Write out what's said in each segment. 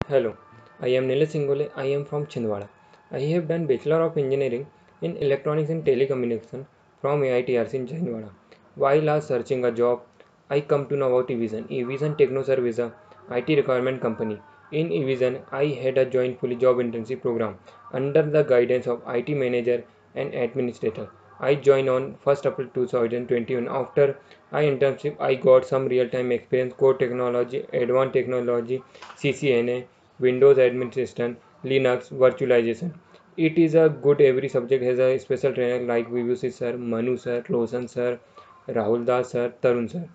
Hello, I am Nilesh Ingole. I am from Chhindwara. I have done Bachelor of Engineering in Electronics and Telecommunication from AITRC in Chhindwara. While I was searching a job, I come to know about eVision. eVision TechnoServe is a IT requirement company. In eVision, I had a joint fully job internship program under the guidance of IT manager and administrator. I joined on 1st April 2021. After I internship, I got some real-time experience, core technology, advanced technology, CCNA, Windows administration, Linux, virtualization. It is a good every subject has a special trainer like VVC sir, Manu sir, Roshan sir, Rahul Das sir, Tarun sir.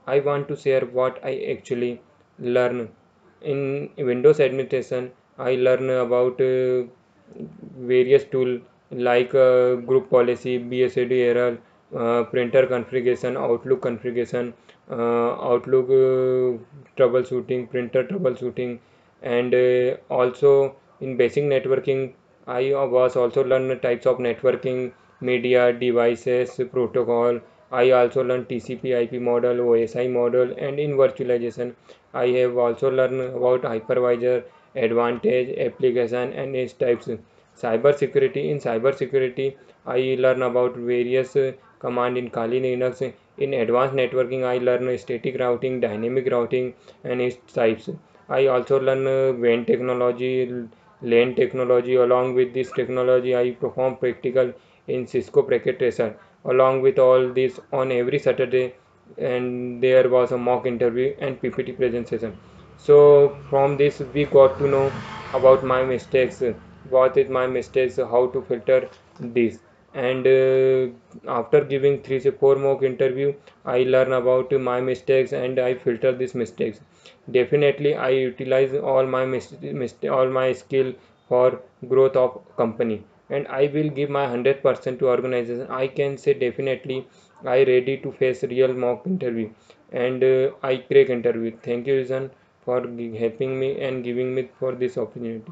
I want to share what I actually learn in Windows administration. I learn about various tools like group policy, BSAD error, printer configuration, Outlook configuration, Outlook troubleshooting, printer troubleshooting, and also in basic networking, I was also learn types of networking, media, devices, protocol. I also learned TCP/IP model, OSI model, and in virtualization, I have also learned about hypervisor, advantage, application, and its types. Cyber security. In cyber security, I learn about various command in Kali Linux. In advanced networking, I learn static routing, dynamic routing, and its types. I also learn WAN technology, LAN technology. Along with this technology, I perform practical in Cisco Packet Tracer. Along with all this, on every Saturday, and there was a mock interview and PPT presentation. So from this, we got to know about my mistakes, what is my mistakes, how to filter this. And after giving 3 to 4 mock interview, I learn about my mistakes and I filter these mistakes. Definitely, I utilize all my all my skill for growth of company, and I will give my 100% to organization. I can say definitely I ready to face real mock interview, and I crack interview. Thank you, Rizan, for helping me and giving me for this opportunity.